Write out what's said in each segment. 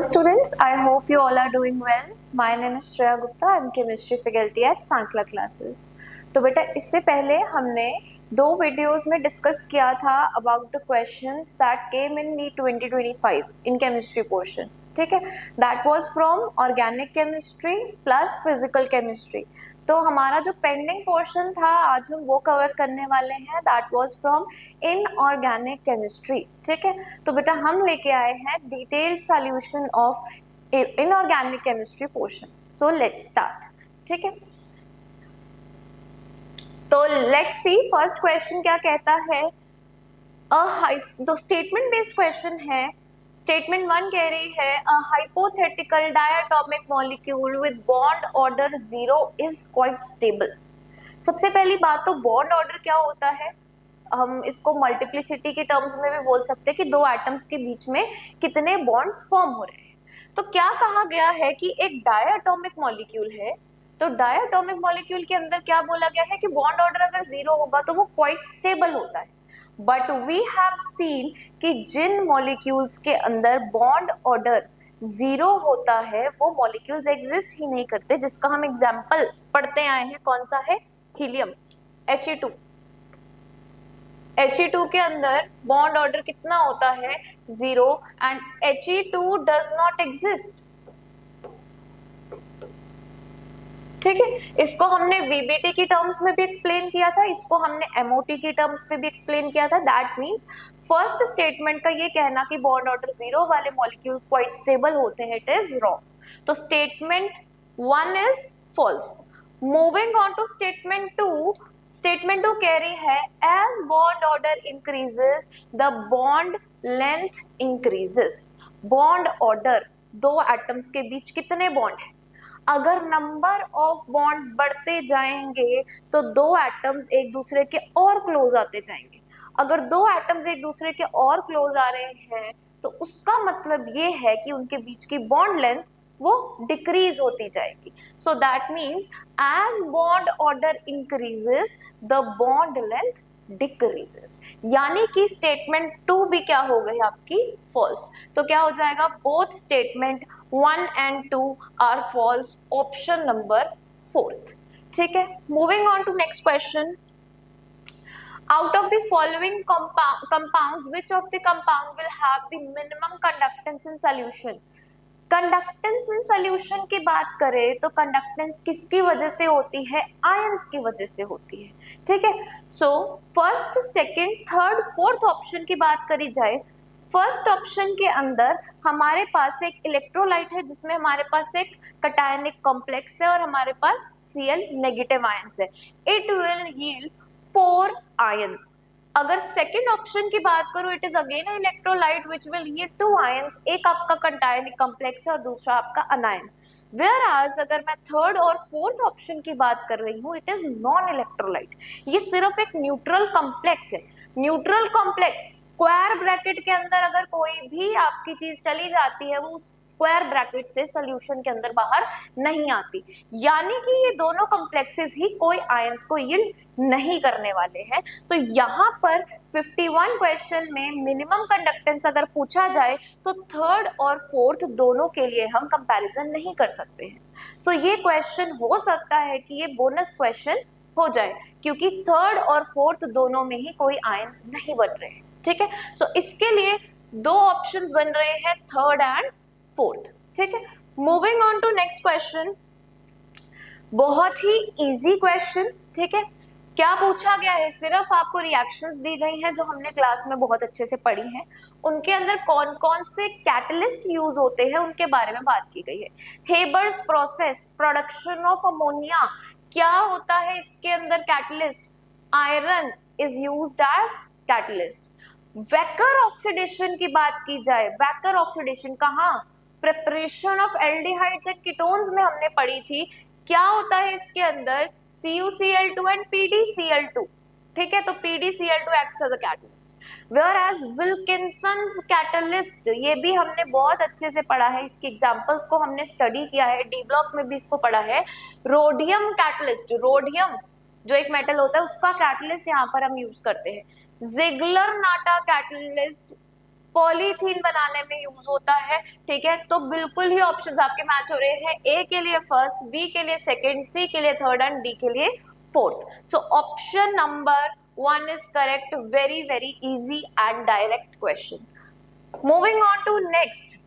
students, I hope you all are doing well. My name is Shreya Gupta. I'm chemistry faculty at Sankla classes. तो बेटा इससे पहले हमने दो videos में डिस्कस किया था about the questions that came in NEET 2025 in chemistry portion. ठीक है, that was from organic chemistry plus physical chemistry. तो हमारा जो पेंडिंग पोर्शन था आज हम वो कवर करने वाले हैं, that was from inorganic chemistry. ठीक है, तो बेटा हम लेके आए हैं detailed solution of inorganic chemistry portion. So let's start. ठीक है, तो लेट्स सी फर्स्ट क्वेश्चन क्या कहता है. दो स्टेटमेंट बेस्ड क्वेश्चन है. स्टेटमेंट 1 कह रही है a hypothetical diatomic molecule with bond order 0 is quite stable. सबसे पहली बात तो बॉन्ड ऑर्डर क्या होता है, हम इसको मल्टीप्लिसिटी के टर्म्स में भी बोल सकते हैं कि दो एटम्स के बीच में कितने बॉन्ड्स फॉर्म हो रहे हैं. तो क्या कहा गया है कि एक डायटोमिक मॉलिक्यूल है, तो डायटोमिक मॉलिक्यूल के अंदर क्या बोला गया है कि बॉन्ड ऑर्डर अगर 0 होगा तो वो क्वाइट स्टेबल होता है. बट वी हैव सीन कि जिन मॉलिक्यूल्स के अंदर बॉन्ड ऑर्डर 0 होता है वो मॉलिक्यूल्स एग्जिस्ट ही नहीं करते, जिसका हम एग्जाम्पल पढ़ते आए हैं. कौन सा है? Helium, He2. He2 के अंदर बॉन्ड ऑर्डर कितना होता है? 0. And He2 does not exist. ठीक है, इसको हमने VBT की टर्म्स में भी एक्सप्लेन किया था, इसको हमने MOT की टर्म्स में भी एक्सप्लेन किया था. दैट मींस फर्स्ट स्टेटमेंट का ये कहना कि बॉन्ड ऑर्डर 0 वाले मॉलिक्यूल्स क्वाइट स्टेबल होते हैं, इट इज रॉन्ग. तो statement 1 is false. Moving on to statement 2. Statement 2 कह रही है as bond order increases the bond length increases. Bond order, दो एटम्स के बीच कितने बॉन्ड है, अगर नंबर ऑफ बॉन्ड्स बढ़ते जाएंगे तो दो एटम्स एक दूसरे के और क्लोज आते जाएंगे. अगर दो एटम्स एक दूसरे के और क्लोज आ रहे हैं तो उसका मतलब ये है कि उनके बीच की बॉन्ड लेंथ वो डिक्रीज होती जाएगी. So that means as bond order increases the bond length decreases. यानी कि स्टेटमेंट 2 भी क्या हो गई आपकी? फॉल्स. तो क्या हो जाएगा? Both statement 1 and 2 are false. Option number 4. ठीक है, moving on to next question. Out of the following compounds, which of the compound will have the minimum conductance in solution? Conductance in solution की बात करें तो conductance किसकी वजह से होती है? आयंस की वजह से होती है. ठीक है, so first, second, third, fourth option की बात करी जाए. फर्स्ट ऑप्शन के अंदर हमारे पास एक इलेक्ट्रोलाइट है जिसमें हमारे पास एक कटायनिक कॉम्प्लेक्स है और हमारे पास Cl नेगेटिव आयंस है. It will yield 4 ions. अगर सेकेंड ऑप्शन की बात करूं, it is again electrolyte which will yield 2 ions. एक आपका कटायनिक कॉम्प्लेक्स है और दूसरा आपका अनायन. Whereas अगर मैं थर्ड और फोर्थ ऑप्शन की बात कर रही हूँ, इट इज नॉन इलेक्ट्रोलाइट. ये सिर्फ एक न्यूट्रल कॉम्प्लेक्स है. न्यूट्रल कॉम्प्लेक्स स्क्वायर ब्रैकेट के अंदर अगर कोई भी आपकी चीज चली जाती है वो स्क्वायर ब्रैकेट से सॉल्यूशन के अंदर बाहर नहीं आती. यानी कि ये दोनों कॉम्प्लेक्सेस ही कोई आयंस को यील्ड नहीं करने वाले हैं. तो यहाँ पर 51 क्वेश्चन में मिनिमम कंडक्टेंस अगर पूछा जाए तो थर्ड और फोर्थ दोनों के लिए हम कंपैरिजन नहीं कर सकते हैं. सो ये क्वेश्चन हो सकता है कि ये बोनस क्वेश्चन हो जाए क्योंकि थर्ड और फोर्थ दोनों में ही कोई आयंस नहीं बन रहे हैं. ठीक है, सो इसके लिए दो ऑप्शंस बन रहे हैं, थर्ड एंड फोर्थ. ठीक है, moving on to next question. बहुत ही इजी क्वेश्चन. ठीक है, क्या पूछा गया है? सिर्फ आपको रिएक्शंस दी गई हैं जो हमने क्लास में बहुत अच्छे से पढ़ी हैं. उनके अंदर कौन कौन से कैटलिस्ट यूज होते हैं उनके बारे में बात की गई है. Haber's process, production of ammonia, क्या होता है इसके अंदर catalyst? Iron is used as catalyst. Wacker oxidation की बात की जाए, वेकर ऑक्सीडेशन कहाँ? Preparation of aldehydes and ketones में हमने पढ़ी थी. क्या होता है इसके अंदर? CuCl2 and PdCl2. ठीक है, तो PdCl2 acts as a catalyst. Whereas Wilkinson's catalyst, ये भी हमने बहुत अच्छे से पढ़ा है, इसके एग्जांपल्स को हमने स्टडी किया है, डी ब्लॉक में भी इसको पढ़ा है. रोडियम कैटलिस्ट, रोडियम जो एक मेटल होता है उसका कैटलिस्ट यहाँ पर हम यूज करते हैं. जिगलर नाटा कैटलिस्ट पॉलीथीन बनाने में यूज होता है, ठीक है। तो बिल्कुल ही ऑप्शंस आपके मैच हो रहे हैं, ए के लिए फर्स्ट, बी के लिए सेकंड, सी के लिए थर्ड एंड डी के लिए fourth. So option number 1 is correct. Very very easy and direct question. Moving on to next.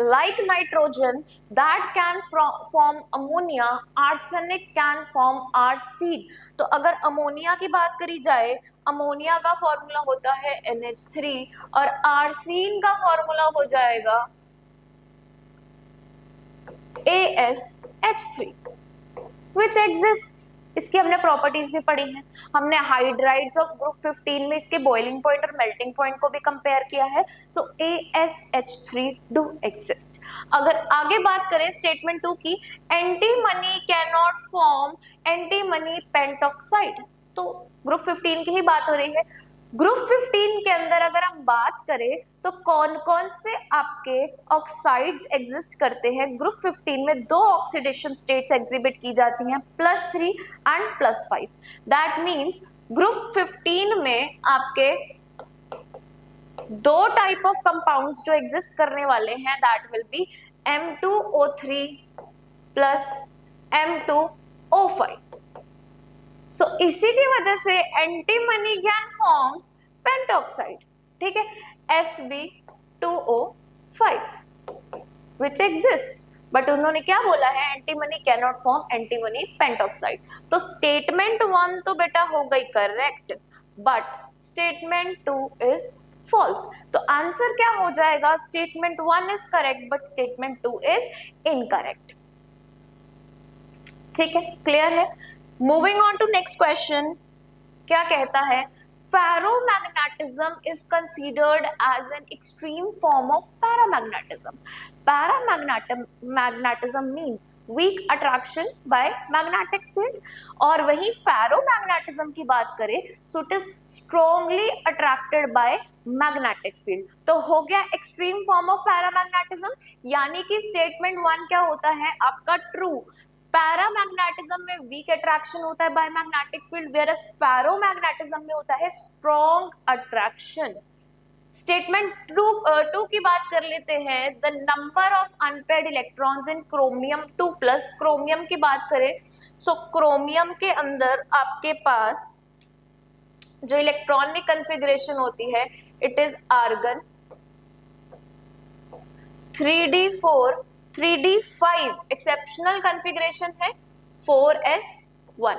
Like nitrogen that can form ammonia, arsenic can form arsen. तो अगर ammonia की बात करी जाए, अमोनिया का formula होता है NH3 और आर्सीन का फॉर्मूला हो जाएगा AsH3 which exists. इसकी हमने प्रॉपर्टीज भी पढ़ी हैं, हमने हाइड्राइड्स ऑफ ग्रुप 15 में इसके बॉइलिंग पॉइंट और मेल्टिंग पॉइंट को भी कंपेयर किया है। सो AsH3 डू एग्जिस्ट। अगर आगे बात करें स्टेटमेंट 2 की, antimony cannot form antimony pentoxide, तो ग्रुप 15 की ही बात हो रही है। ग्रुप 15 के अंदर अगर हम बात करें तो कौन कौन से आपके ऑक्साइड्स एग्जिस्ट करते हैं। ग्रुप 15 में दो ऑक्सीडेशन स्टेट्स एग्जिबिट की जाती हैं, +3 एंड +5। दैट मीन्स ग्रुप 15 में आपके दो टाइप ऑफ कंपाउंड्स जो एग्जिस्ट करने वाले हैं, that will be M2O3 plus M2O5। सो इसी की वजह से एंटीमनी कैन फॉर्म पेंटॉक्साइड, ठीक है, Sb2O5 which exists। बट उन्होंने क्या बोला है, antimony cannot form antimony pentoxide. तो स्टेटमेंट 1 तो बेटा हो गई correct, but statement 2 is false. तो आंसर क्या हो जाएगा, statement 1 is correct but statement 2 is incorrect. ठीक है, क्लियर है। Moving on to next question, क्या कहता है, ferromagnetism is considered as an extreme form of paramagnetism. Paramagnetism means weak attraction by magnetic field, और वही ferromagnetism की बात करें so it is strongly attracted by magnetic field। तो हो गया extreme form of paramagnetism, यानी कि statement 1 क्या होता है आपका ट्रू। पैरामैग्नेटिज्म में वीक अट्रैक्शन होता है by magnetic field, whereas ferromagnetism में होता है स्ट्रॉन्ग अट्रैक्शन। स्टेटमेंट 2 की बात कर लेते हैं, the number of unpaired electrons in chromium 2+। Chromium की बात करें सो क्रोमियम के अंदर आपके पास जो इलेक्ट्रॉनिक कन्फिगरेशन होती है it is argon 3d4 3d5, exceptional configuration है 4s1।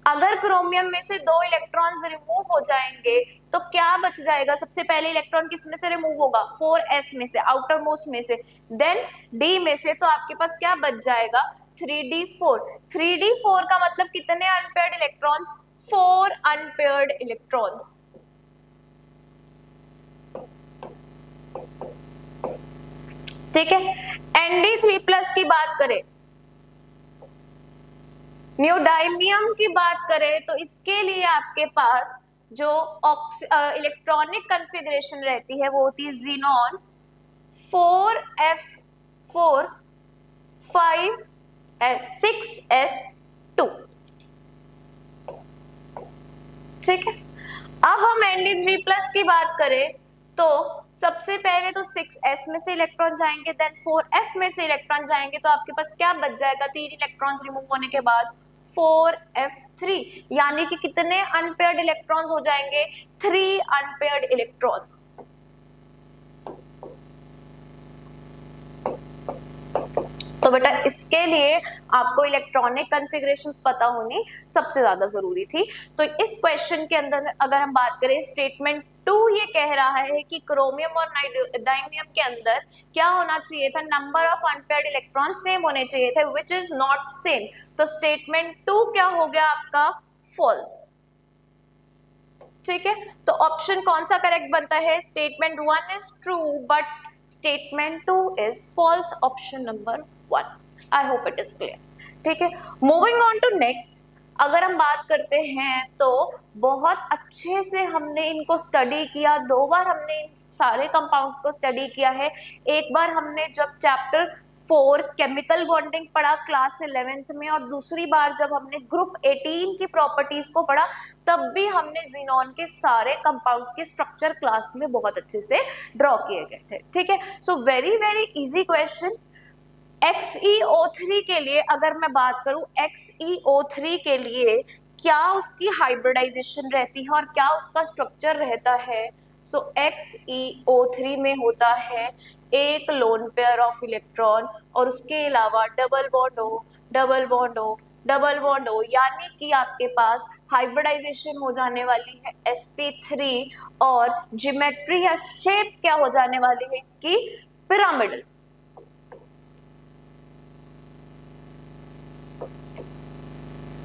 अगर क्रोमियम में से 2 इलेक्ट्रॉन्स रिमूव हो जाएंगे तो क्या बच जाएगा, सबसे पहले इलेक्ट्रॉन किस में से रिमूव होगा, 4s में से, आउटर मोस्ट में से, देन d में से, तो आपके पास क्या बच जाएगा 3d4। 3d4 का मतलब कितने अनपेयर्ड इलेक्ट्रॉन्स, 4 अनपेयर्ड इलेक्ट्रॉन्स। ठीक है, Nd3+ की बात करें, न्यूडाइमियम की बात करें तो इसके लिए आपके पास जो इलेक्ट्रॉनिक कॉन्फ़िगरेशन रहती है वो होती है ज़ीनॉन 4f4 5s6s2। ठीक है, अब हम Nd3+ की बात करें तो सबसे पहले तो 6s में से इलेक्ट्रॉन जाएंगे, देन 4f में से इलेक्ट्रॉन जाएंगे, तो आपके पास क्या बच जाएगा 3 इलेक्ट्रॉन्स रिमूव होने के बाद 4f3, यानी कि कितने अनपेयर्ड इलेक्ट्रॉन्स हो जाएंगे, 3 अनपेयर्ड इलेक्ट्रॉन्स। तो बेटा इसके लिए आपको इलेक्ट्रॉनिक कॉन्फ़िगरेशंस पता होनी सबसे ज्यादा जरूरी थी। तो इस क्वेश्चन के अंदर अगर हम बात करें स्टेटमेंट 2 ये कह रहा है कि क्रोमियम और डायमियम के अंदर क्या होना चाहिए था, number of unpaired electron same होने चाहिए थे, विच इज नॉट सेम। तो स्टेटमेंट 2 क्या हो गया आपका, फॉल्स। ठीक है, तो ऑप्शन कौन सा करेक्ट बनता है, statement 1 is true but statement 2 is false, option number 1। I hope it is clear. ठीक है, मूविंग ऑन टू नेक्स्ट, अगर हम बात करते हैं तो बहुत अच्छे से हमने इनको स्टडी किया, 2 बार हमने इन सारे कंपाउंड्स को स्टडी किया है। एक बार हमने जब चैप्टर 4 केमिकल बॉन्डिंग पढ़ा क्लास 11th में, और दूसरी बार जब हमने ग्रुप 18 की प्रॉपर्टीज को पढ़ा तब भी हमने ज़ीनॉन के सारे कंपाउंड्स के स्ट्रक्चर क्लास में बहुत अच्छे से ड्रॉ किए गए थे। ठीक है, so very very easy question. XeO3 के लिए अगर मैं बात करूं, XeO3 के लिए क्या उसकी हाइब्रिडाइजेशन रहती है और क्या उसका स्ट्रक्चर रहता है। सो XeO3 में होता है एक लोन पेयर ऑफ इलेक्ट्रॉन और उसके अलावा double bond O, double bond O, double bond O, यानी कि आपके पास हाइब्रिडाइजेशन हो जाने वाली है sp3 और ज्योमेट्री या शेप क्या हो जाने वाली है इसकी, पिरामिडल।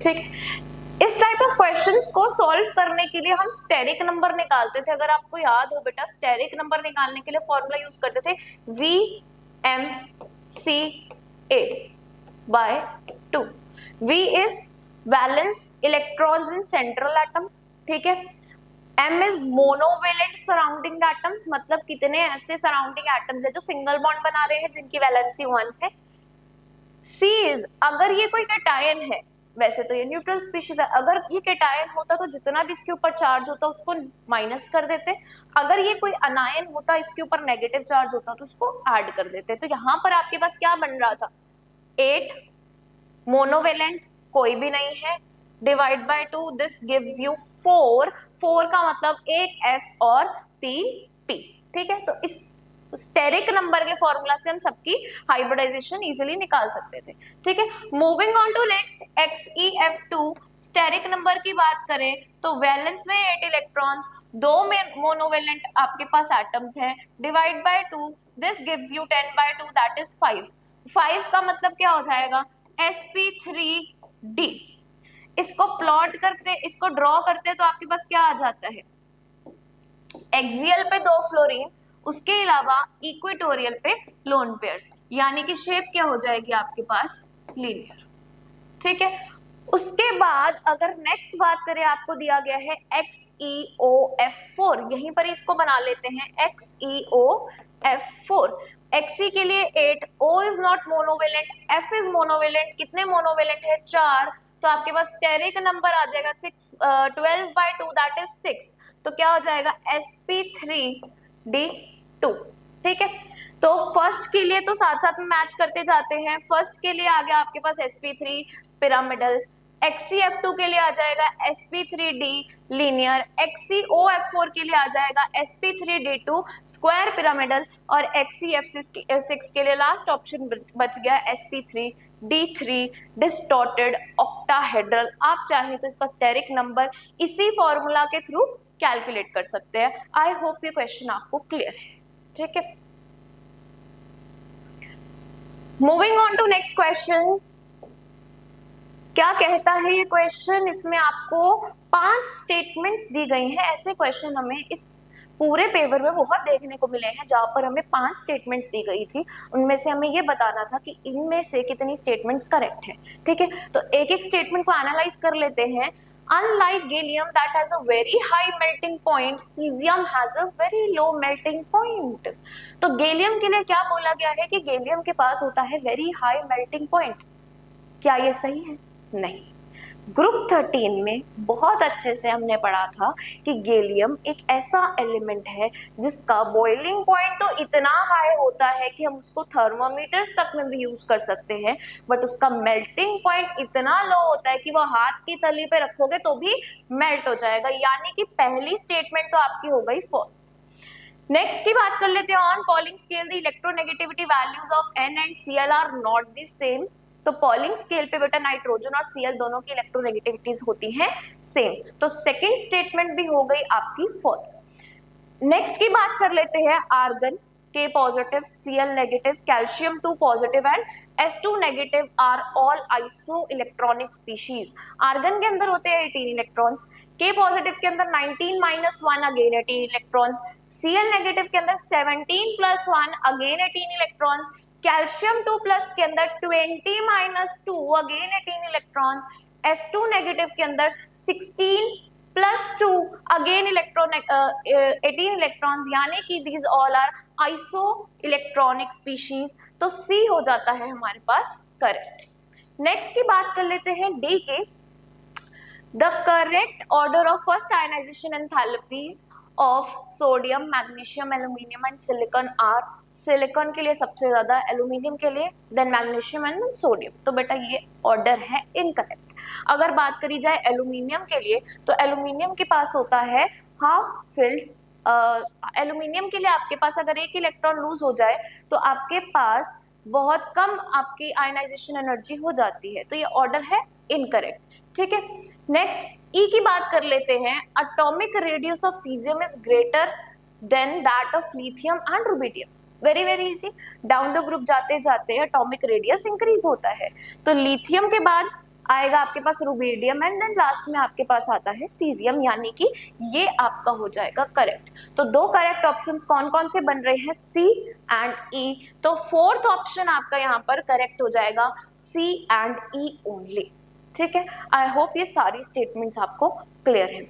ठीक है, इस टाइप ऑफ क्वेश्चंस को सॉल्व करने के लिए हम स्टेरिक नंबर निकालते थे। अगर आपको याद हो बेटा, स्टेरिक नंबर निकालने के लिए फॉर्मूला यूज करते थे VMCA/2। V is valence electrons in central atom, ठीक है। M is monovalent surrounding atoms, मतलब कितने ऐसे सराउंडिंग एटम्स है जो सिंगल बॉन्ड बना रहे हैं जिनकी वैलेंसी 1 है। C इज, अगर ये कोई कैटायन है, वैसे तो ये न्यूट्रल स्पीशीज है, अगर ये कैटायन होता तो जितना भी इसके ऊपर चार्ज होता उसको माइनस कर देते, अगर ये कोई अनायन होता इसके ऊपर नेगेटिव चार्ज होता तो उसको ऐड कर देते। तो यहाँ पर आपके पास क्या बन रहा था, 8 मोनोवेलेंट कोई भी नहीं है, divide by 2, this gives you 4। 4 का मतलब एक S और 3 P। ठीक है, तो इस स्टेरिक नंबर के फॉर्मूला से हम सबकी हाइब्रिडाइजेशन इजीली निकाल सकते थे। ठीक है, moving on to next XeF2। Steric number की बात करें तो वैलेंस में 8 इलेक्ट्रॉन्स, 2 में मोनोवेलेंट आपके पास एटम्स हैं, divide by 2, this gives you 10/2, that is 5। 5 का मतलब क्या हो जाएगा, sp3d। इसको प्लॉट करते, इसको ड्रॉ करते तो आपके पास क्या आ जाता है, एक्सियल पे 2 फ्लोरीन, उसके अलावा इक्वेटोरियल पे लोन पेयर्स, यानी कि शेप क्या हो जाएगी आपके पास, लीनियर। ठीक है, उसके बाद अगर नेक्स्ट बात करें, आपको दिया गया है XeOF4, यहीं पर इसको बना लेते हैं XeOF4। Xe के लिए 8, O is not monovalent, F is monovalent, कितने मोनोवेलेंट है 4, तो आपके पास स्टेरिक नंबर आ जाएगा 12/2, दैट इज 6। तो क्या हो जाएगा sp3d2। ठीक है, तो फर्स्ट के लिए तो साथ साथ में मैच करते जाते हैं। फर्स्ट के लिए आ गया आपके पास sp3 पिरामिडल, XeF2 के लिए आ जाएगा sp3d लीनियर, XeOF4 के लिए आ जाएगा sp3d2 स्क्वायर पिरामिडल, और XeF6 के लिए लास्ट ऑप्शन बच गया sp3d3 डिस्टॉर्टेड ऑक्टाहेड्रल। आप चाहें तो इसका स्टेरिक नंबर इसी फॉर्मूला के थ्रू कैलकुलेट कर सकते हैं। आई होप ये क्वेश्चन आपको क्लियर है। ठीक है, moving on to next question. क्या कहता है ये क्वेश्चन, इसमें आपको 5 स्टेटमेंट्स दी गई हैं। ऐसे क्वेश्चन हमें इस पूरे पेपर में बहुत देखने को मिले हैं जहां पर हमें 5 स्टेटमेंट्स दी गई थी, उनमें से हमें ये बताना था कि इनमें से कितनी स्टेटमेंट्स करेक्ट है। ठीक है, तो एक एक स्टेटमेंट को एनालाइज कर लेते हैं। Unlike gallium that has a very high melting point, cesium has a very low melting point। तो गैलियम के लिए क्या बोला गया है कि गैलियम के पास होता है वेरी हाई मेल्टिंग पॉइंट। क्या ये सही है? नहीं। ग्रुप 13 में बहुत अच्छे से हमने पढ़ा था कि गैलियम एक ऐसा एलिमेंट है जिसका बॉइलिंग पॉइंट तो इतना हाई होता है कि हम उसको थर्मोमीटर्स तक में भी यूज कर सकते हैं, बट उसका मेल्टिंग पॉइंट इतना लो होता है कि वो हाथ की तली पे रखोगे तो भी मेल्ट हो जाएगा। यानी कि पहली स्टेटमेंट तो आपकी हो गई फॉल्स। नेक्स्ट की बात कर लेते हैं। On Pauling scale the electronegativity values of N and Cl are not the same. तो पॉलिंग स्केल पे बेटा नाइट्रोजन और Cl दोनों की इलेक्ट्रोनेगेटिविटीज होती हैं सेम। तो सेकंड स्टेटमेंट भी हो गई आपकी फॉल्स। नेक्स्ट की बात कर लेते हैं। Argon K positive, Cl negative, calcium 2 positive and S2 negative are all isoelectronic species. Argon के अंदर होते हैं 18 इलेक्ट्रॉन्स, K पॉजिटिव के अंदर 19-1 अगेन 18 इलेक्ट्रॉन्स, Cl नेगेटिव के अंदर 17+1 अगेन 18 इलेक्ट्रॉन्स, कैल्शियम 2+ के अंदर 20-2 अगेन 18 इलेक्ट्रॉन्स, S2 नेगेटिव के अंदर 16 +2 अगेन इलेक्ट्रॉन 18 इलेक्ट्रॉन्स, यानी कि these all are isoelectronic species. तो सी हो जाता है हमारे पास करेक्ट। नेक्स्ट की बात कर लेते हैं डी के। The correct order of first ionization enthalpies of sodium, magnesium, aluminium and silicon are. Silicon के लिए सबसे ज्यादा, एल्यूमिनियम के लिए, देन मैग्नीशियम एंड सोडियम। तो बेटा ये ऑर्डर है इनकरेक्ट। अगर बात करी जाए एल्यूमिनियम के लिए, तो एल्यूमिनियम के पास होता है हाफ फिल्ड। एल्यूमिनियम के लिए आपके पास अगर एक इलेक्ट्रॉन लूज हो जाए तो आपके पास बहुत कम आपकी आयनाइजेशन एनर्जी हो जाती है। तो ये ऑर्डर है इनकरेक्ट। ठीक है, नेक्स्ट ई की बात कर लेते हैं। Atomic radius of caesium is greater than that of lithium and rubidium. Very very easy, down the group जाते जाते एटॉमिक रेडियस इंक्रीज होता है। तो लिथियम के बाद आएगा आपके पास रुबिडियम एंड देन लास्ट में आपके पास आता है सीजियम, यानी कि ये आपका हो जाएगा करेक्ट। तो दो करेक्ट ऑप्शंस कौन कौन से बन रहे हैं, सी एंड ई। तो फोर्थ ऑप्शन आपका यहाँ पर करेक्ट हो जाएगा सी एंड ई ओनली। ठीक है, आई होप ये सारी स्टेटमेंट्स आपको क्लियर है।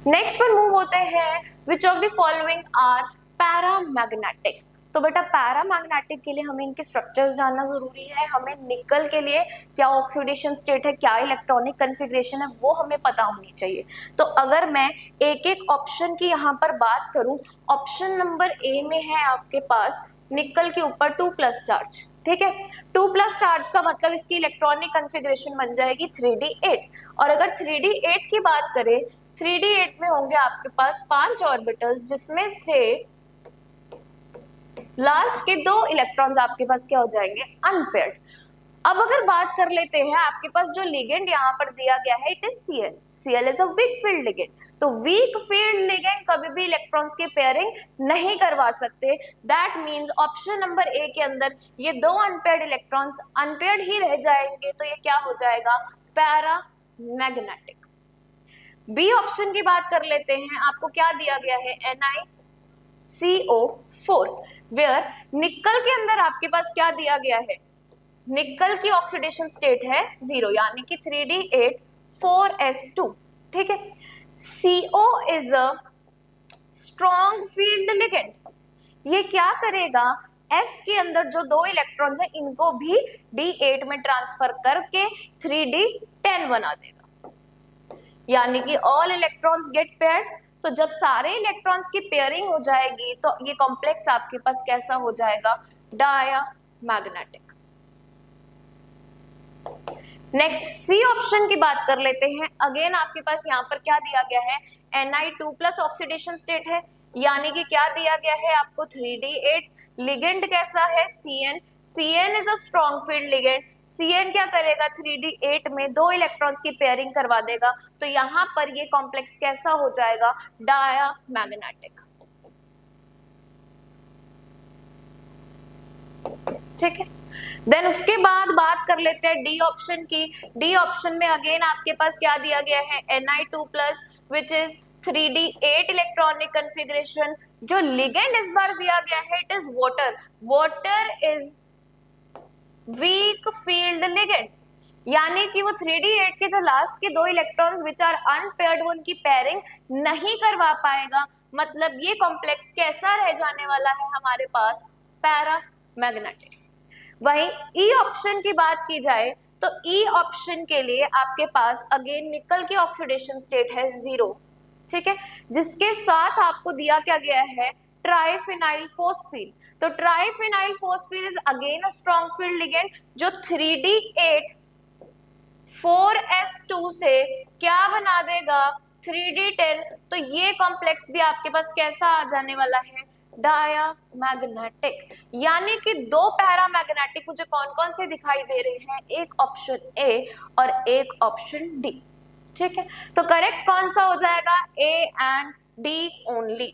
नेक्स्ट पर मूव होते हैं, which of the following are paramagnetic. तो बेटा पैरामैग्नेटिक के लिए हमें इनके स्ट्रक्चर्स जानना जरूरी है। हमें निकल के लिए क्या ऑक्सीडेशन स्टेट है, क्या इलेक्ट्रॉनिक कन्फिग्रेशन है, वो हमें पता होनी चाहिए। तो अगर मैं एक एक ऑप्शन की यहाँ पर बात करूं, ऑप्शन नंबर ए में है आपके पास निकल के ऊपर 2+ चार्ज। ठीक है, 2+ चार्ज का मतलब इसकी इलेक्ट्रॉनिक कन्फिग्रेशन बन जाएगी 3d8। और अगर 3d8 की बात करें, 3d8 में होंगे आपके पास 5 ऑर्बिटल्स, जिसमें से लास्ट के 2 इलेक्ट्रॉन्स आपके पास क्या हो जाएंगे, अनपेयर्ड। अब अगर बात कर लेते हैं, आपके पास जो लिगेंड यहाँ पर दिया गया है it is Cl। Cl is a weak field ligand. तो वीक फील्ड लिगेंड कभी भी इलेक्ट्रॉन्स की पेयरिंग नहीं करवा सकते। That means option number A के अंदर ये 2 अनपेयर्ड इलेक्ट्रॉन्स अनपेयर्ड ही रह जाएंगे। तो ये क्या हो जाएगा, पैरामैग्नेटिक। बी ऑप्शन की बात कर लेते हैं, आपको क्या दिया गया है, NiCO4, वेयर निकल के अंदर आपके पास क्या दिया गया है, निकल की ऑक्सीडेशन स्टेट है 0, यानी कि 3d8 4s2। ठीक है, CO is a strong field ligand. ये क्या करेगा, S के अंदर जो 2 इलेक्ट्रॉन्स है इनको भी D8 में ट्रांसफर करके 3d10 बना देगा, यानी कि ऑल इलेक्ट्रॉन्स गेट पेयर्ड। तो जब सारे इलेक्ट्रॉन्स की पेयरिंग हो जाएगी तो ये कॉम्प्लेक्स आपके पास कैसा हो जाएगा, डायामैग्नेटिक। नेक्स्ट सी ऑप्शन की बात कर लेते हैं। अगेन आपके पास यहाँ पर क्या दिया गया है, Ni2+ ऑक्सीडेशन स्टेट है, यानी कि क्या दिया गया है आपको 3d8। लिगेंड कैसा है, Cn। Cn is a strong field ligand. Cn क्या करेगा, 3d8 में 2 इलेक्ट्रॉन्स की पेयरिंग करवा देगा। तो यहाँ पर ये कॉम्प्लेक्स कैसा हो जाएगा, डायामैग्नेटिक। ठीक है, देन उसके बाद बात कर लेते हैं डी ऑप्शन की। डी ऑप्शन में अगेन आपके पास क्या दिया गया है, Na2+ which is 3d8 electronic configuration. जो लिगेंड इस बार दिया गया है it is water. Water is weak field ligand, यानी कि वो 3d8 के जो लास्ट के 2 इलेक्ट्रॉन्स विच आर अनपेयर्ड उनकी पेयरिंग नहीं करवा पाएगा। मतलब ये कॉम्प्लेक्स कैसा रह जाने वाला है हमारे पास, पैरामैग्नेटिक। वहीं ई ऑप्शन की बात की जाए तो ई ऑप्शन के लिए आपके पास अगेन निकल की ऑक्सीडेशन स्टेट है 0। ठीक है, जिसके साथ आपको दिया क्या गया है, ट्राइफिनाइल फोस्फीन। तो triphenyl phosphine is again a strong field ligand जो 3d8 4s2 से क्या बना देगा, 3d10। तो ये कॉम्प्लेक्स भी आपके पास कैसा आ जाने वाला है, डायामैग्नेटिक। यानी कि 2 पैरामैग्नेटिक मुझे कौन कौन से दिखाई दे रहे हैं, एक ऑप्शन ए और एक ऑप्शन डी। ठीक है, तो करेक्ट कौन सा हो जाएगा, ए एंड डी ओनली।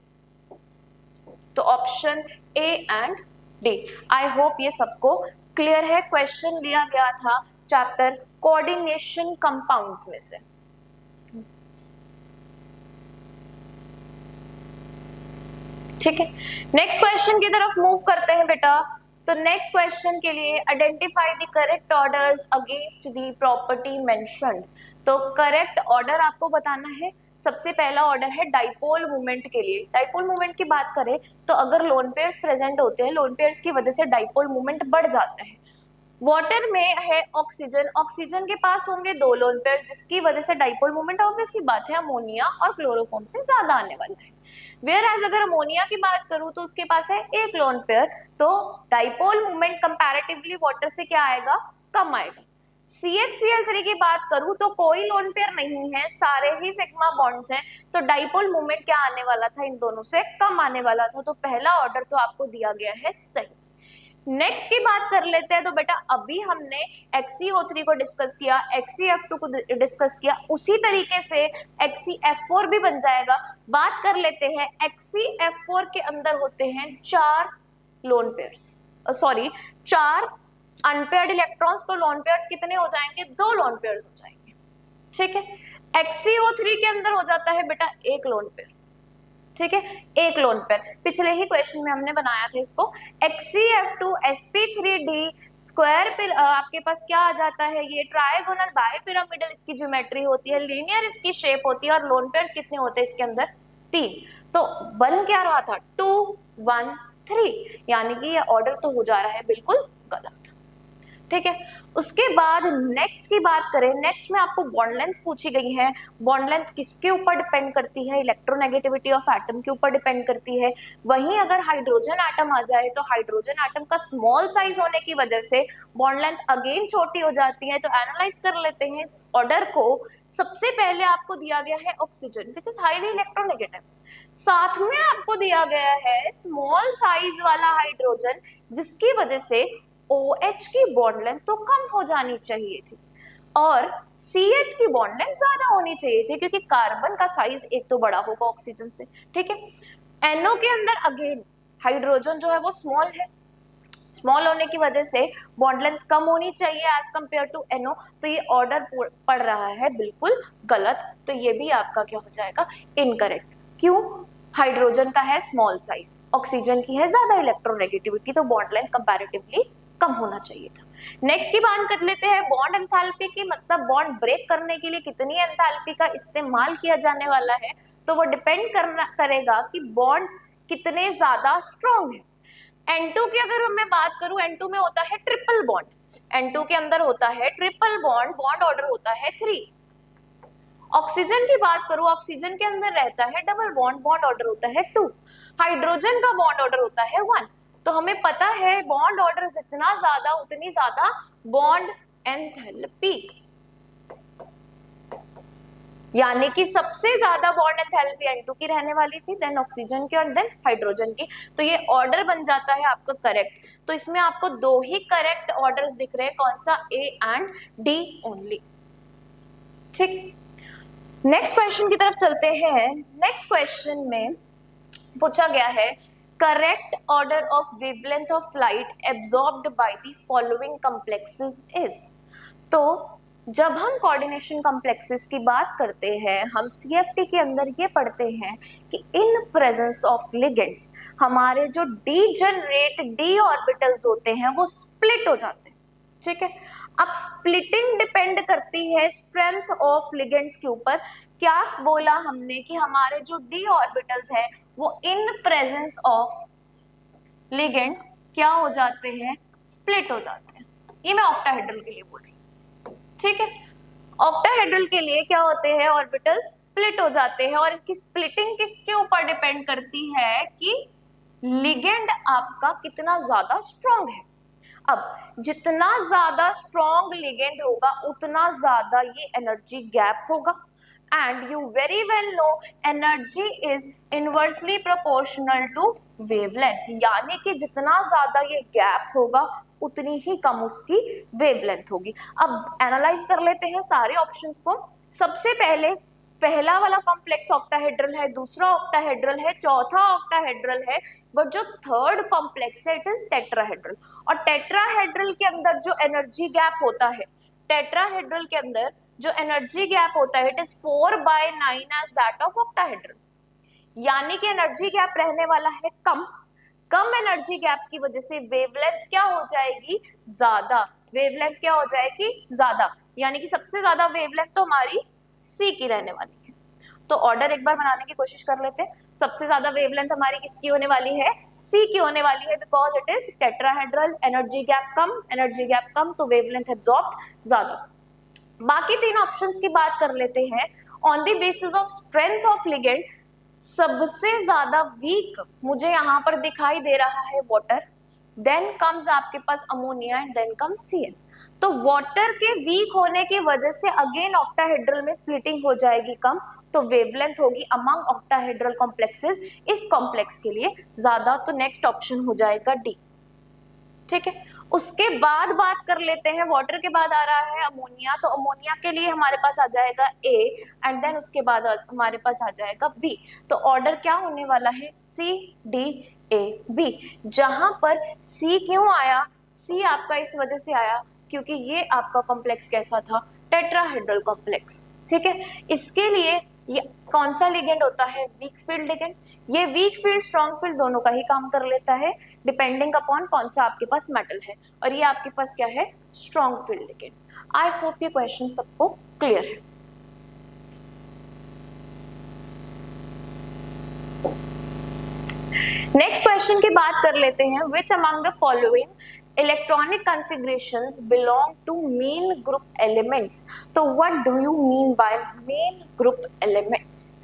तो option A and D. I hope ये सबको क्लियर है। क्वेश्चन लिया गया था चैप्टर कोऑर्डिनेशन कंपाउंड्स में से। ठीक है, नेक्स्ट क्वेश्चन की तरफ मूव करते हैं बेटा। तो नेक्स्ट क्वेश्चन के लिए identify the correct orders against the property mentioned. तो करेक्ट ऑर्डर आपको बताना है। सबसे पहला ऑर्डर है डाइपोल मूवमेंट के लिए। डाइपोल मूवमेंट की बात करें तो अगर लोन पेयर्स प्रेजेंट होते हैं, लोन पेयर्स की वजह से डाइपोल मूवमेंट बढ़ जाता है। वाटर में है ऑक्सीजन, ऑक्सीजन के पास होंगे दो लोन पेयर्स, जिसकी वजह से डाइपोल मूवमेंट ऑब्वियस सी बात है अमोनिया और क्लोरोफॉर्म से ज्यादा आने वाला है। वेयर एज अगर अमोनिया की बात करूं तो उसके पास है एक लोन पेयर, तो डाइपोल मूवमेंट कंपैरेटिवली वाटर से क्या आएगा, कम आएगा। CHCl3 की बात करूं तो कोई लोन पेयर नहीं है, सारे ही सिग्मा बॉन्ड्स हैं, तो डाइपोल मूवमेंट क्या आने वाला था, इन दोनों से कम आने वाला था। तो पहला ऑर्डर तो आपको दिया गया है सही। नेक्स्ट की बात कर लेते हैं। तो बेटा अभी हमने XeO3 को डिस्कस किया, XeF2 को डिस्कस किया, उसी तरीके से XeF4 भी बन जाएगा। बात कर लेते हैं, XeF4 के अंदर होते हैं 4 lone pairs, sorry 4 unpaired electrons. तो लोन पेयर्स कितने हो जाएंगे, 2 लोन पेयर्स हो जाएंगे, ठीक है। XeO3 के अंदर हो जाता है बेटा एक लोन पेयर, ठीक है, एक लोन पेयर। पिछले ही क्वेश्चन में हमने बनाया था इसको। XeF2sp3d स्क्वायर पे आपके पास क्या आ जाता है, ये ट्रायगोनल बाइपिरामिडल इसकी ज्योमेट्री होती है, लीनियर इसकी शेप होती है, और लोन पेयर्स कितने होते हैं इसके अंदर, 3। तो बन क्या रहा था, 2 1 3, यानी कि ये ऑर्डर तो हो जा रहा है बिल्कुल गलत, ठीक है। उसके बाद नेक्स्ट की बात करें, नेक्स्ट में आपको बॉन्ड लेंथ पूछी गई है। बॉन्ड लेंथ किसके ऊपर डिपेंड करती है, इलेक्ट्रोनेगेटिविटी ऑफ एटम के ऊपर डिपेंड करती है। वहीं अगर हाइड्रोजन एटम आ जाए तो हाइड्रोजन एटम का स्मॉल साइज होने की वजह से बॉन्ड लेंथ अगेन छोटी हो जाती है। तो एनालाइज कर लेते हैं इस ऑर्डर को। सबसे पहले आपको दिया गया है oxygen which is highly electronegative, साथ में आपको दिया गया है स्मॉल साइज वाला हाइड्रोजन, जिसकी वजह से OH की बॉन्ड लेंथ तो कम हो जानी चाहिए थी और CH की बॉन्ड लेंथ ज्यादा होनी चाहिए थी, क्योंकि कार्बन का साइज एक तो बड़ा होगा ऑक्सीजन से, ठीक है। NO के अंदर अगेन हाइड्रोजन जो है वो स्मॉल है, स्मॉल होने की वजह से बॉन्ड लेंथ कम होनी चाहिए एज कंपेयर टू NO। तो ये ऑर्डर पड़ रहा है बिल्कुल गलत, तो ये भी आपका क्या हो जाएगा, इनकरेक्ट। क्यों, हाइड्रोजन का है स्मॉल साइज, ऑक्सीजन की है ज्यादा इलेक्ट्रोनेगेटिविटी, तो बॉन्ड लेंथ कंपैरेटिवली कम होना चाहिए था। नेक्स्ट की बात कर लेते हैं बॉन्ड एंथैल्पी की, मतलब बॉन्ड ब्रेक करने के लिए कितनी एंथैल्पी का इस्तेमाल किया जाने वाला है। तो वो डिपेंड करेगा कि बॉन्ड्स कितने ज्यादा स्ट्रॉन्ग है। N2 की अगर मैं बात करूं, N2 में होता है ट्रिपल बॉन्ड, N2 के अंदर होता है ट्रिपल बॉन्ड, बॉन्ड ऑर्डर होता है 3। ऑक्सीजन की बात करूं, ऑक्सीजन के अंदर रहता है डबल बॉन्ड, बॉन्ड ऑर्डर होता है 2। हाइड्रोजन का बॉन्ड ऑर्डर होता है 1। तो हमें पता है बॉन्ड ऑर्डर जितना ज्यादा उतनी ज्यादा बॉन्ड एंथैल्पी, यानी कि सबसे ज्यादा बॉन्ड एंथैल्पी N2 की रहने वाली थी, देन ऑक्सीजन की और देन हाइड्रोजन की। तो ये ऑर्डर बन जाता है आपका करेक्ट। तो इसमें आपको 2 ही करेक्ट ऑर्डर्स दिख रहे हैं, कौन सा, A एंड D ओनली, ठीक। नेक्स्ट क्वेश्चन की तरफ चलते हैं। नेक्स्ट क्वेश्चन में पूछा गया है correct order of wavelength of light absorbed by the following complexes is. तो जब हम कोऑर्डिनेशन कॉम्प्लेक्सेस की बात करते हैं, हम CFT के अंदर ये पढ़ते हैं कि इन प्रेजेंस ऑफ लिगेंड्स हमारे जो डीजनरेट d ऑर्बिटल्स होते हैं वो स्प्लिट हो जाते हैं, ठीक है। अब स्प्लिटिंग डिपेंड करती है स्ट्रेंथ ऑफ लिगेंड्स के ऊपर। क्या बोला हमने कि हमारे जो d ऑर्बिटल्स हैं वो इन प्रेजेंस ऑफ लिगेंड्स क्या हो जाते हैं, स्प्लिट हो जाते हैं। ये मैं ऑक्टाहेड्रल के लिए बोल रही हूँ, ठीक है। ऑक्टाहेड्रल के लिए क्या होते हैं, ऑर्बिटल्स स्प्लिट हो जाते हैं, और इनकी स्प्लिटिंग किसके ऊपर डिपेंड करती है कि लिगेंड आपका कितना ज्यादा स्ट्रॉन्ग है। अब जितना ज्यादा स्ट्रॉन्ग लिगेंड होगा उतना ज्यादा ये एनर्जी गैप होगा, and you very well know energy is inversely proportional to wavelength, यानी कि जितना ज्यादा ये गैप होगा उतनी ही कम उसकी वेवलेंथ होगी। अब एनालाइज कर लेते हैं सारे ऑप्शंस को। सबसे पहले पहला वाला कॉम्प्लेक्स ऑक्टाहेड्रल है, दूसरा ऑक्टाहेड्रल है, चौथा ऑक्टाहेड्रल है, बट जो थर्ड कॉम्प्लेक्स है इट इज टेट्राहेड्रल। और टेट्राहेड्रल के अंदर जो एनर्जी गैप होता है, टेट्राहेड्रल के अंदर जो एनर्जी गैप होता है it is 4/9 as that of octahedral, यानी कि एनर्जी गैप रहने वाला है कम। कम एनर्जी गैप की वजह से वेवलेंथ क्या हो जाएगी, ज्यादा। वेवलेंथ क्या हो जाएगी, ज्यादा, यानी कि सबसे ज्यादा वेवलेंथ तो हमारी सी की रहने वाली है। तो ऑर्डर एक बार बनाने की कोशिश कर लेते हैं। सबसे ज्यादा वेवलेंथ हमारी किसकी होने वाली है, सी की होने वाली है, because it is tetrahedral, energy gap कम, एनर्जी गैप कम तो वेवलेंथ एब्जॉर्ब्ड ज्यादा। बाकी तीन ऑप्शंस की बात कर लेते हैं। On the basis of strength of ligand, सबसे ज्यादा वीक मुझे यहाँ पर दिखाई दे रहा है वाटर, देन कम्स आपके पास ammonia and then comes CN. तो वाटर के वीक होने की वजह से अगेन ऑक्टाहेड्रल में स्प्लिटिंग हो जाएगी कम, तो वेवलेंथ होगी अमंग ऑक्टाहेड्रल कॉम्प्लेक्सेस इस कॉम्प्लेक्स के लिए ज्यादा, तो नेक्स्ट ऑप्शन हो जाएगा डी। ठीक है, उसके बाद बात कर लेते हैं, वाटर के बाद आ रहा है अमोनिया, तो अमोनिया के लिए हमारे पास आ जाएगा ए एंड देन उसके बाद हमारे पास आ जाएगा बी। तो ऑर्डर क्या होने वाला है, सी डी ए बी। जहां पर सी क्यों आया, सी आपका इस वजह से आया क्योंकि ये आपका कॉम्प्लेक्स कैसा था, टेट्राहेड्रल कॉम्प्लेक्स। ठीक है, इसके लिए ये कौन सा लिगेंड होता है, वीक फील्ड लिगेंड। ये वीक फील्ड स्ट्रॉन्ग फील्ड दोनों का ही काम कर लेता है, डिपेंडिंग अपॉन कौन सा आपके पास मेटल है, और ये आपके पास क्या है, strong field ligand. I hope ये क्वेश्चन सबको क्लियर है। नेक्स्ट क्वेश्चन की बात कर लेते हैं, which among the following electronic configurations belong to main group elements. तो what do you mean by main group elements.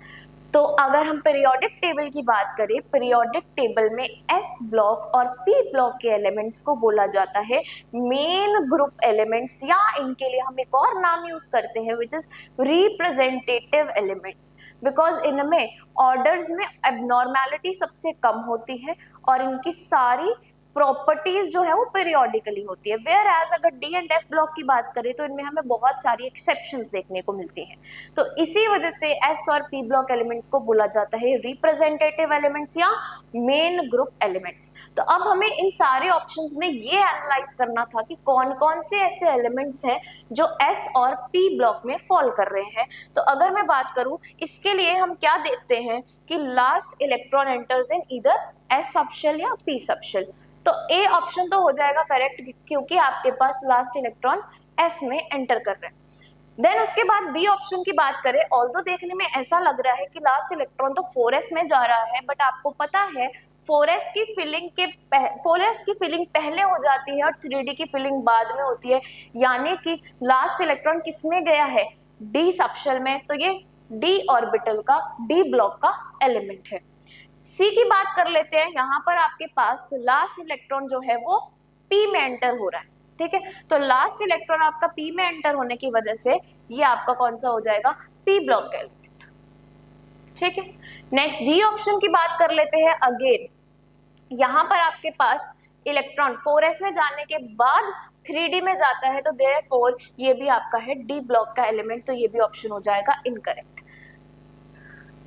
तो अगर हम पीरियोडिक टेबल की बात करें, पीरियोडिक टेबल में एस ब्लॉक और पी ब्लॉक के एलिमेंट्स को बोला जाता है मेन ग्रुप एलिमेंट्स, या इनके लिए हम एक और नाम यूज करते हैं which is representative elements, because इनमें ऑर्डर्स में एबनॉर्मेलिटी सबसे कम होती है और इनकी सारी प्रॉपर्टीज जो है वो पीरियोडिकली होती है। वेयर एज अगर डी एंड एफ ब्लॉक की बात करें तो इनमें हमें बहुत सारी एक्सेप्शंस देखने को मिलती हैं। तो इसी वजह से एस और पी ब्लॉक एलिमेंट्स को बोला जाता है रिप्रेजेंटेटिव एलिमेंट्स या मेन ग्रुप एलिमेंट्स। तो अब हमें इन सारे ऑप्शंस में ये एनालाइज करना था कि कौन कौन से ऐसे एलिमेंट्स हैं जो एस और पी ब्लॉक में फॉल कर रहे हैं। तो अगर मैं बात करूं, इसके लिए हम क्या देखते हैं कि last electron enters in either S subshell या पी सबशेल। तो ए ऑप्शन तो हो जाएगा करेक्ट, क्योंकि आपके पास लास्ट इलेक्ट्रॉन एस में एंटर कर रहे हैं। देन उसके बाद बी ऑप्शन की बात करें, ऑल्दो देखने में ऐसा लग रहा है कि लास्ट इलेक्ट्रॉन तो 4s में जा रहा है, बट आपको पता है 4s की फिलिंग पहले हो जाती है और 3d की फिलिंग बाद में होती है, यानी कि लास्ट इलेक्ट्रॉन किस में गया है, डी सबशेल में। तो ये डी ऑर्बिटल का, डी ब्लॉक का एलिमेंट है। सी की बात कर लेते हैं, यहाँ पर आपके पास लास्ट इलेक्ट्रॉन जो है वो पी में एंटर हो रहा है। ठीक है, तो लास्ट इलेक्ट्रॉन आपका पी में एंटर होने की वजह से ये आपका कौन सा हो जाएगा, पी ब्लॉक का एलिमेंट। ठीक है, नेक्स्ट डी ऑप्शन की बात कर लेते हैं। अगेन यहाँ पर आपके पास इलेक्ट्रॉन 4s में जाने के बाद 3d में जाता है, तो देयरफॉर ये भी आपका है डी ब्लॉक का एलिमेंट, तो ये भी ऑप्शन हो जाएगा इनकरेक्ट।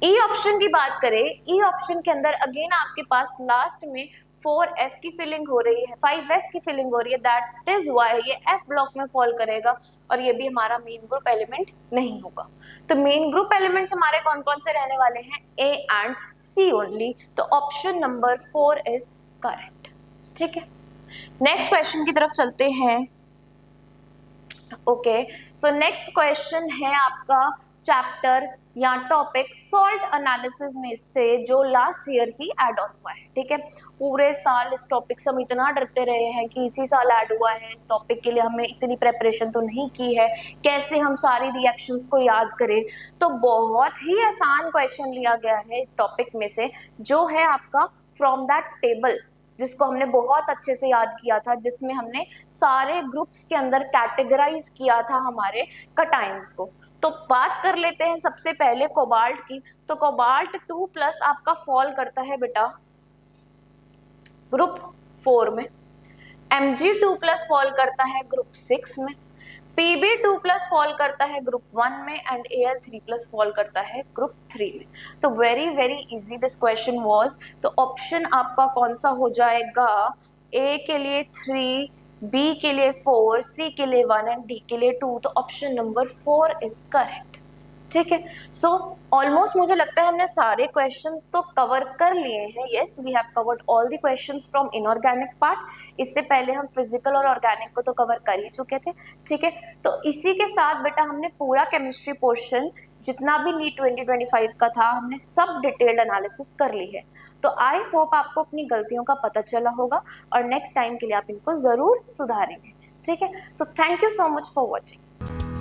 ई ऑप्शन की बात करें, ई ऑप्शन के अंदर अगेन आपके पास लास्ट में 4f की फिलिंग हो रही है, 5f की फिलिंग हो रही है, दैट इज व्हाई ये f ब्लॉक में फॉल करेगा और ये भी हमारा मेन ग्रुप एलिमेंट नहीं होगा। तो मेन ग्रुप एलिमेंट्स हमारे कौन कौन से रहने वाले हैं, ए एंड सी ओनली, तो ऑप्शन नंबर 4 इज करेक्ट। ठीक है, नेक्स्ट क्वेश्चन की तरफ चलते हैं। ओके, सो नेक्स्ट क्वेश्चन है आपका चैप्टर या टॉपिक सॉल्ट एनालिसिस में से जो last year he add on हुआ है। ठीक है, पूरे साल इस टॉपिक से हम इतना डरते रहे हैं कि इसी साल ऐड हुआ है, इस टॉपिक के लिए हमने इतनी प्रेपरेशन तो नहीं की है, कैसे हम सारी रिएक्शंस को याद करें। तो बहुत ही आसान क्वेश्चन लिया गया है इस टॉपिक में से, जो है आपका फ्रॉम दैट टेबल, जिसको हमने बहुत अच्छे से याद किया था, जिसमें हमने सारे ग्रुप्स के अंदर कैटेगराइज किया था हमारे कटायंस को। तो बात कर लेते हैं सबसे पहले कोबाल्ट की। तो कोबाल्ट 2+ आपका फॉल करता है बेटा ग्रुप 4 में, Mg2+ फॉल करता है ग्रुप 6 में, Pb2+ फॉल करता है ग्रुप 1 में एंड Al3+ फॉल करता है ग्रुप 3 में। तो very very easy this question was. तो ऑप्शन आपका कौन सा हो जाएगा, ए के लिए 3, बी के लिए 4, सी के लिए 1 एंड डी के लिए 2, तो ऑप्शन नंबर 4 इज करेक्ट। ठीक है। सो ऑलमोस्ट मुझे लगता है हमने सारे क्वेश्चंस तो कवर कर लिए हैं। Yes, we have covered all the questions from inorganic part. इससे पहले हम फिजिकल और ऑर्गेनिक को तो कवर कर ही चुके थे। ठीक है, तो इसी के साथ बेटा हमने पूरा केमिस्ट्री पोर्शन जितना भी नीट 2025 का था हमने सब डिटेल्ड एनालिसिस कर ली है। तो आई होप आपको अपनी गलतियों का पता चला होगा और नेक्स्ट टाइम के लिए आप इनको जरूर सुधारेंगे। ठीक है, so thank you so much for watching.